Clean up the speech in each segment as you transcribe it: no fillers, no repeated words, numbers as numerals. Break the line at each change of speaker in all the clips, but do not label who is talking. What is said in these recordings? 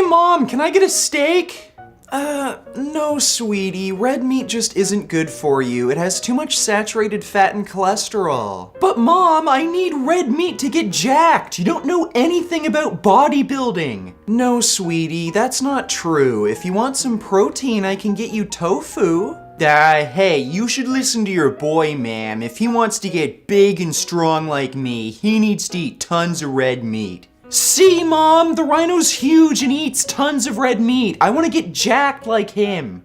Mom, can I get a steak? No, sweetie. Red meat just isn't good for you. It has too much saturated fat and cholesterol. But Mom, I need red meat to get jacked. You don't know anything about bodybuilding. No, sweetie, that's not true. If you want some protein, I can get you tofu. Hey, you should listen to your boy, ma'am. If he wants to get big and strong like me, he needs to eat tons of red meat. See, Mom? The rhino's huge and eats tons of red meat. I want to get jacked like him.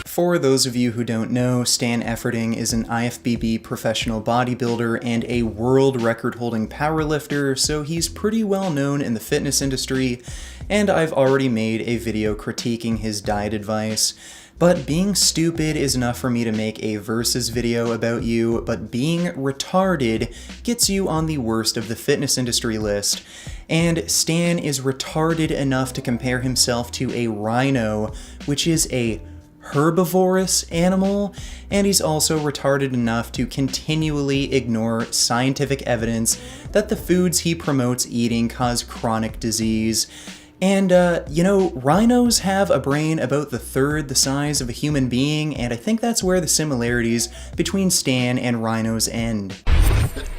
For those of you who don't know, Stan Efferding is an IFBB professional bodybuilder and a world record-holding powerlifter, so he's pretty well known in the fitness industry, and I've already made a video critiquing his diet advice. But being stupid is enough for me to make a versus video about you, but being retarded gets you on the worst of the fitness industry list. And Stan is retarded enough to compare himself to a rhino, which is a herbivorous animal, and he's also retarded enough to continually ignore scientific evidence that the foods he promotes eating cause chronic disease. And, rhinos have a brain about the third the size of a human being, and I think that's where the similarities between Stan and rhinos end.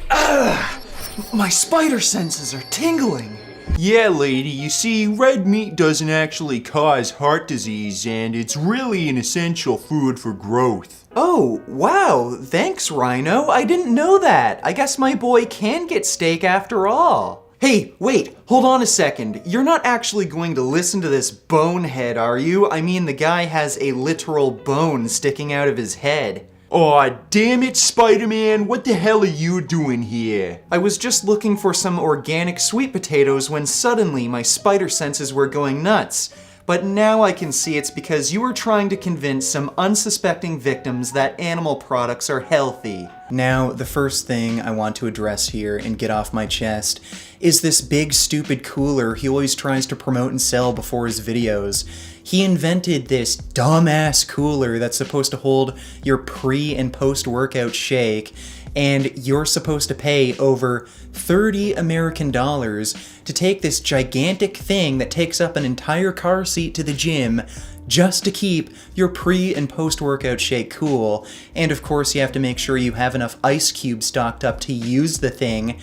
My spider senses are tingling. Yeah, lady, you see, red meat doesn't actually cause heart disease, and it's really an essential food for growth. Oh, wow, thanks, Rhino. I didn't know that. I guess my boy can get steak after all. Hey, wait, hold on a second. You're not actually going to listen to this bonehead, are you? I mean, the guy has a literal bone sticking out of his head. Aw, damn it, Spider-Man, what the hell are you doing here? I was just looking for some organic sweet potatoes when suddenly my spider senses were going nuts. But now I can see it's because you were trying to convince some unsuspecting victims that animal products are healthy.
Now, the first thing I want to address here and get off my chest is this big stupid cooler he always tries to promote and sell before his videos. He invented this dumbass cooler that's supposed to hold your pre- and post-workout shake, and you're supposed to pay over $30 American to take this gigantic thing that takes up an entire car seat to the gym just to keep your pre- and post-workout shake cool. And of course you have to make sure you have enough ice cubes stocked up to use the thing.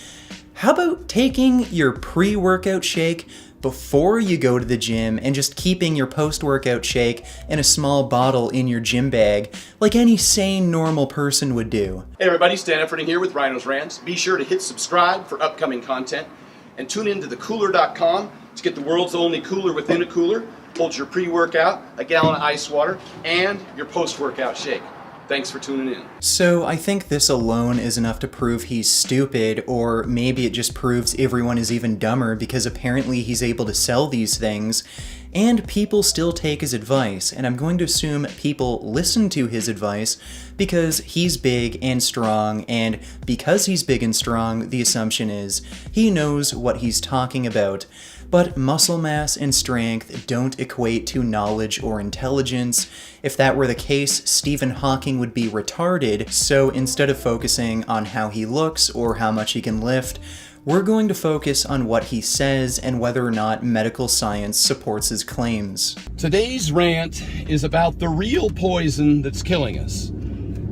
How about taking your pre-workout shake before you go to the gym and just keeping your post-workout shake in a small bottle in your gym bag like any sane, normal person would do?
Hey everybody, Stan Efferding here with Rhino's Rants. Be sure to hit subscribe for upcoming content and tune in to thecooler.com to get the world's only cooler within a cooler. Holds your pre-workout, a gallon of ice water, and your post-workout shake. Thanks for tuning in.
So I think this alone is enough to prove he's stupid, or maybe it just proves everyone is even dumber because apparently he's able to sell these things, and people still take his advice, and I'm going to assume people listen to his advice because he's big and strong, and because he's big and strong, the assumption is he knows what he's talking about. But muscle mass and strength don't equate to knowledge or intelligence. If that were the case, Stephen Hawking would be retarded, so instead of focusing on how he looks or how much he can lift, we're going to focus on what he says and whether or not medical science supports his claims.
Today's rant is about the real poison that's killing us.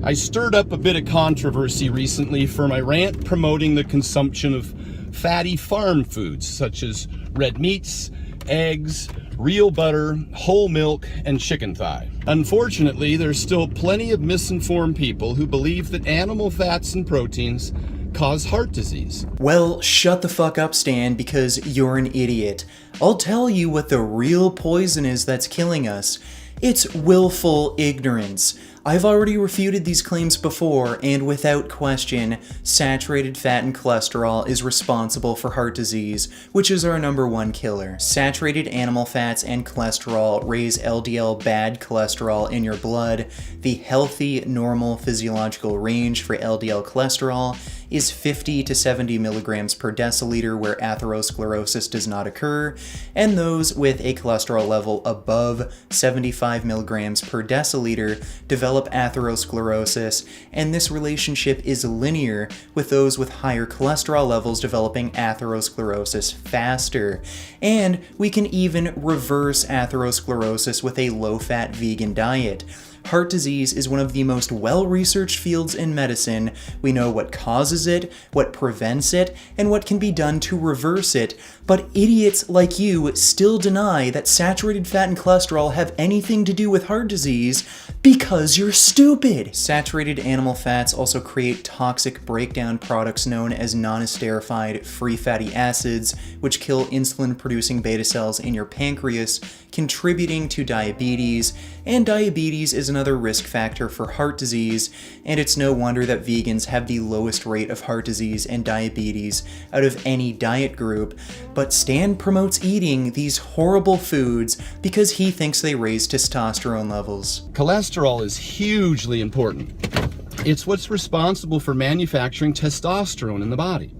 I stirred up a bit of controversy recently for my rant promoting the consumption of fatty farm foods such as red meats, eggs, real butter, whole milk, and chicken thigh. Unfortunately, there's still plenty of misinformed people who believe that animal fats and proteins cause heart disease.
Well, shut the fuck up, Stan, because you're an idiot. I'll tell you what the real poison is that's killing us. It's willful ignorance. I've already refuted these claims before, and without question, saturated fat and cholesterol is responsible for heart disease, which is our #1 killer. Saturated animal fats and cholesterol raise LDL bad cholesterol in your blood. The healthy, normal physiological range for LDL cholesterol is 50 to 70 milligrams per deciliter where atherosclerosis does not occur, and those with a cholesterol level above 75 milligrams per deciliter develop atherosclerosis, and this relationship is linear, with those with higher cholesterol levels developing atherosclerosis faster. And we can even reverse atherosclerosis with a low-fat vegan diet. Heart disease is one of the most well-researched fields in medicine. We know what causes it, what prevents it, and what can be done to reverse it. But idiots like you still deny that saturated fat and cholesterol have anything to do with heart disease because you're stupid. Saturated animal fats also create toxic breakdown products known as non-esterified free fatty acids, which kill insulin-producing beta cells in your pancreas, contributing to diabetes, and diabetes is another risk factor for heart disease, and it's no wonder that vegans have the lowest rate of heart disease and diabetes out of any diet group. But Stan promotes eating these horrible foods because he thinks they raise testosterone levels.
Cholesterol is hugely important. It's what's responsible for manufacturing testosterone in the body.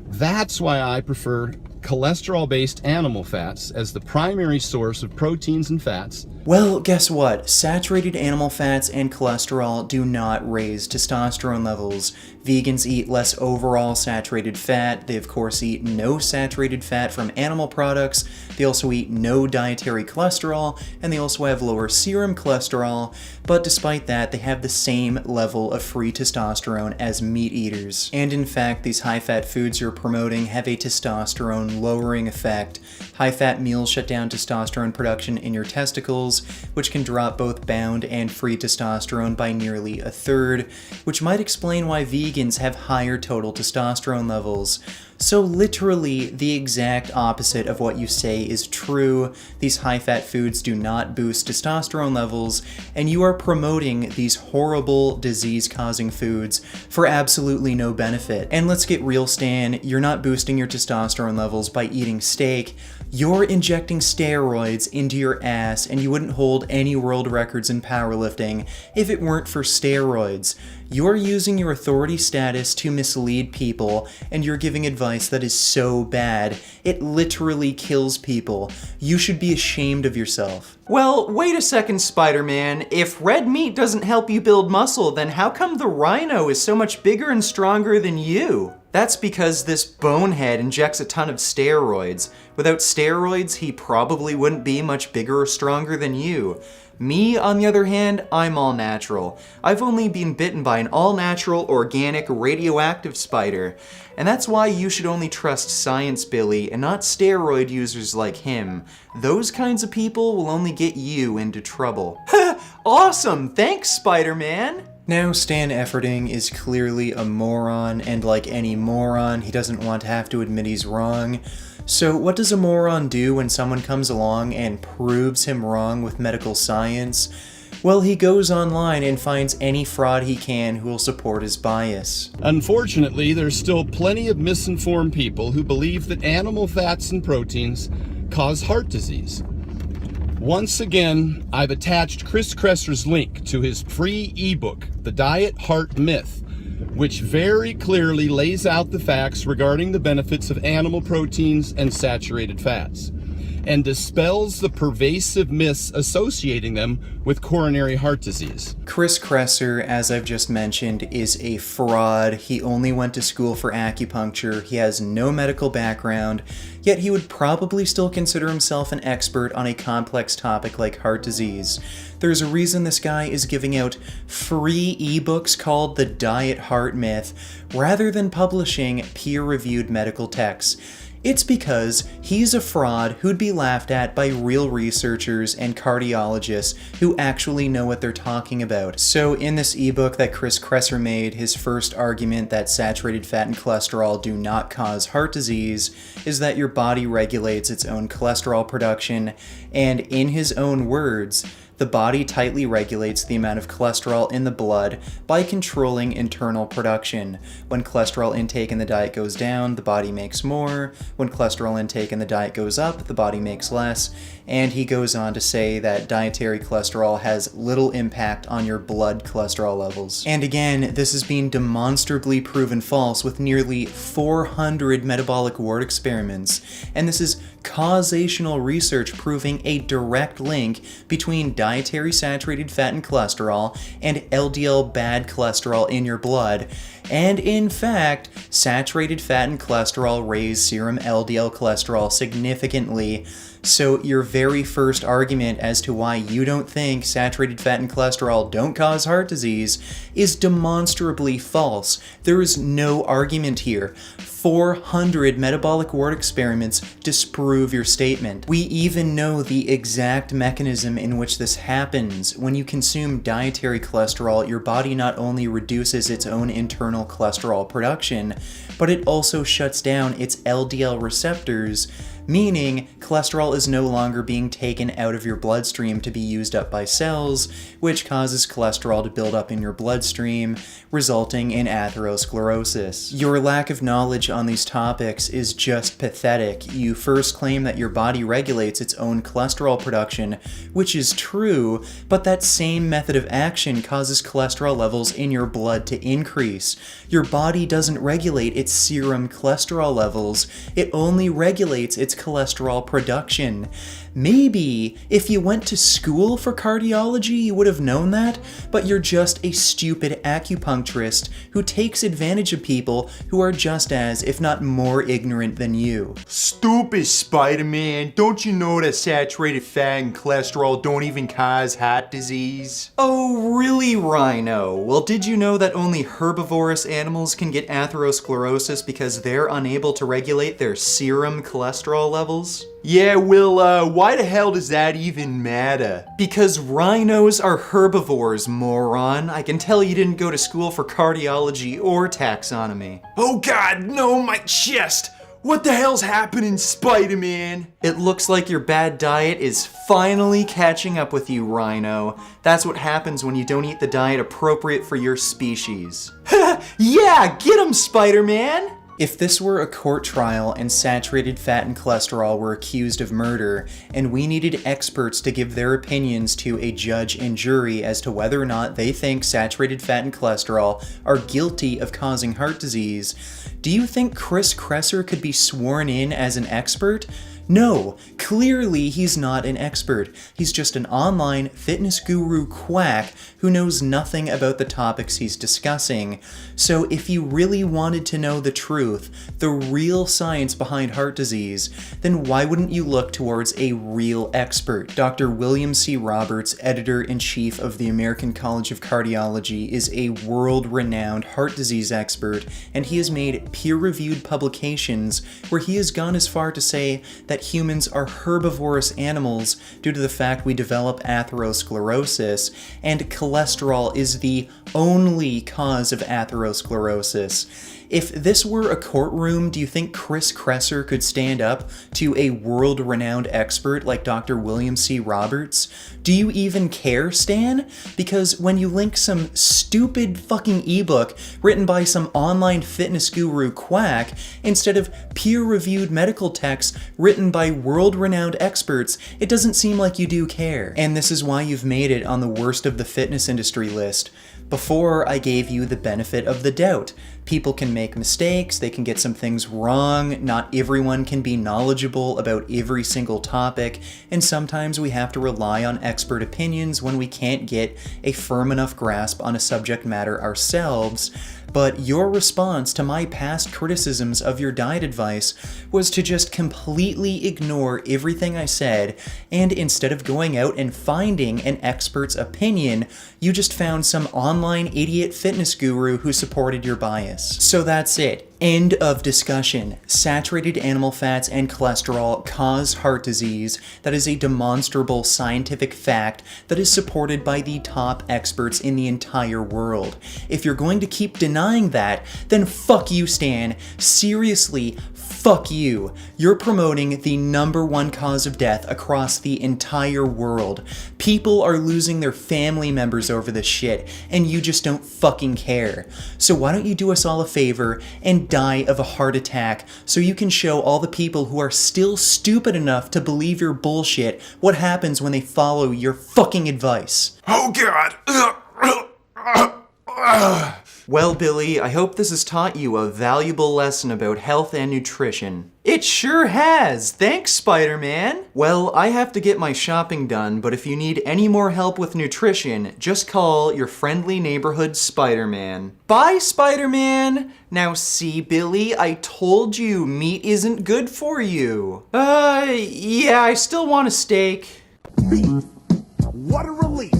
That's why I prefer cholesterol-based animal fats as the primary source of proteins and fats.
Well, guess what? Saturated animal fats and cholesterol do not raise testosterone levels. Vegans eat less overall saturated fat. They, of course, eat no saturated fat from animal products. They also eat no dietary cholesterol, and they also have lower serum cholesterol. But despite that, they have the same level of free testosterone as meat eaters. And in fact, these high-fat foods you're promoting have a testosterone-lowering effect. High-fat meals shut down testosterone production in your testicles, which can drop both bound and free testosterone by nearly a third, which might explain why vegans have higher total testosterone levels. So literally the exact opposite of what you say is true. These high-fat foods do not boost testosterone levels, and you are promoting these horrible disease-causing foods for absolutely no benefit. And let's get real, Stan, you're not boosting your testosterone levels by eating steak. You're injecting steroids into your ass, and you wouldn't hold any world records in powerlifting if it weren't for steroids. You're using your authority status to mislead people, and you're giving advice that is so bad, it literally kills people. You should be ashamed of yourself.
Well, wait a second, Spider-Man. If red meat doesn't help you build muscle, then how come the rhino is so much bigger and stronger than you? That's because this bonehead injects a ton of steroids. Without steroids, he probably wouldn't be much bigger or stronger than you. Me, on the other hand, I'm all natural. I've only been bitten by an all-natural, organic, radioactive spider. And that's why you should only trust Science Billy and not steroid users like him. Those kinds of people will only get you into trouble. Awesome! Thanks, Spider-Man!
Now, Stan Efferding is clearly a moron, and like any moron, he doesn't want to have to admit he's wrong. So what does a moron do when someone comes along and proves him wrong with medical science? Well, he goes online and finds any fraud he can who will support his bias.
Unfortunately, there's still plenty of misinformed people who believe that animal fats and proteins cause heart disease. Once again, I've attached Chris Kresser's link to his free ebook, The Diet Heart Myth, which very clearly lays out the facts regarding the benefits of animal proteins and saturated fats, and dispels the pervasive myths associating them with coronary heart disease.
Chris Kresser, as I've just mentioned, is a fraud. He only went to school for acupuncture. He has no medical background, yet he would probably still consider himself an expert on a complex topic like heart disease. There's a reason this guy is giving out free ebooks called The Diet Heart Myth, rather than publishing peer-reviewed medical texts. It's because he's a fraud who'd be laughed at by real researchers and cardiologists who actually know what they're talking about. So in this ebook that Chris Kresser made, his first argument that saturated fat and cholesterol do not cause heart disease is that your body regulates its own cholesterol production, and in his own words, The body tightly regulates the amount of cholesterol in the blood by controlling internal production. When cholesterol intake in the diet goes down, the body makes more. When cholesterol intake in the diet goes up, the body makes less. And he goes on to say that dietary cholesterol has little impact on your blood cholesterol levels. And again, this has been demonstrably proven false with nearly 400 metabolic ward experiments. And this is causational research proving a direct link between dietary saturated fat and cholesterol and LDL bad cholesterol in your blood. And in fact, saturated fat and cholesterol raise serum LDL cholesterol significantly. So your very first argument as to why you don't think saturated fat and cholesterol don't cause heart disease is demonstrably false. There is no argument here. 400 metabolic ward experiments disprove your statement. We even know the exact mechanism in which this happens. When you consume dietary cholesterol, your body not only reduces its own internal cholesterol production, but it also shuts down its LDL receptors, meaning cholesterol is no longer being taken out of your bloodstream to be used up by cells, which causes cholesterol to build up in your bloodstream, resulting in atherosclerosis. Your lack of knowledge on these topics is just pathetic. You first claim that your body regulates its own cholesterol production, which is true, but that same method of action causes cholesterol levels in your blood to increase. Your body doesn't regulate its serum cholesterol levels, it only regulates its cholesterol production. Maybe if you went to school for cardiology, you would have known that, but you're just a stupid acupuncturist who takes advantage of people who are just as, if not more, ignorant than you.
Stupid Spider-Man, don't you know that saturated fat and cholesterol don't even cause heart disease?
Oh, really, Rhino? Well, did you know that only herbivorous animals can get atherosclerosis because they're unable to regulate their serum cholesterol levels?
Yeah, well, why the hell does that even matter?
Because rhinos are herbivores, moron. I can tell you didn't go to school for cardiology or taxonomy.
Oh god, no, my chest! What the hell's happening, Spider-Man?
It looks like your bad diet is finally catching up with you, Rhino. That's what happens when you don't eat the diet appropriate for your species.
Yeah, get him, Spider-Man!
If this were a court trial and saturated fat and cholesterol were accused of murder, and we needed experts to give their opinions to a judge and jury as to whether or not they think saturated fat and cholesterol are guilty of causing heart disease, do you think Chris Kresser could be sworn in as an expert? No, clearly he's not an expert. He's just an online fitness guru quack who knows nothing about the topics he's discussing. So if you really wanted to know the truth, the real science behind heart disease, then why wouldn't you look towards a real expert? Dr. William C. Roberts, editor-in-chief of the American College of Cardiology, is a world-renowned heart disease expert, and he has made peer-reviewed publications where he has gone as far to say that humans are herbivorous animals due to the fact we develop atherosclerosis, and cholesterol is the only cause of atherosclerosis. If this were a courtroom, do you think Chris Kresser could stand up to a world-renowned expert like Dr. William C. Roberts? Do you even care, Stan? Because when you link some stupid fucking ebook written by some online fitness guru quack instead of peer-reviewed medical texts written by world-renowned experts, it doesn't seem like you do care. And this is why you've made it on the worst of the fitness industry list. Before, I gave you the benefit of the doubt. People can make mistakes, they can get some things wrong, not everyone can be knowledgeable about every single topic, and sometimes we have to rely on expert opinions when we can't get a firm enough grasp on a subject matter ourselves. But your response to my past criticisms of your diet advice was to just completely ignore everything I said, and instead of going out and finding an expert's opinion, you just found some online idiot fitness guru who supported your bias. So that's it. End of discussion. Saturated animal fats and cholesterol cause heart disease. That is a demonstrable scientific fact that is supported by the top experts in the entire world. If you're going to keep denying that, then fuck you, Stan. Seriously, fuck you. You're promoting the #1 cause of death across the entire world. People are losing their family members over this shit, and you just don't fucking care. So why don't you do us all a favor and die of a heart attack so you can show all the people who are still stupid enough to believe your bullshit what happens when they follow your fucking advice.
Oh God. Well, Billy, I hope this has taught you a valuable lesson about health and nutrition. It sure has! Thanks, Spider-Man! Well, I have to get my shopping done, but if you need any more help with nutrition, just call your friendly neighborhood Spider-Man. Bye, Spider-Man! Now see, Billy, I told you meat isn't good for you. Yeah, I still want a steak.
Beef. What a relief.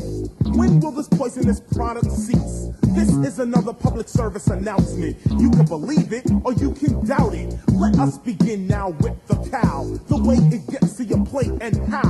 When will this poisonous product cease? This is another public service announcement. You can believe it or you can doubt it. Let us begin now with the cow. The way it gets to your plate and how.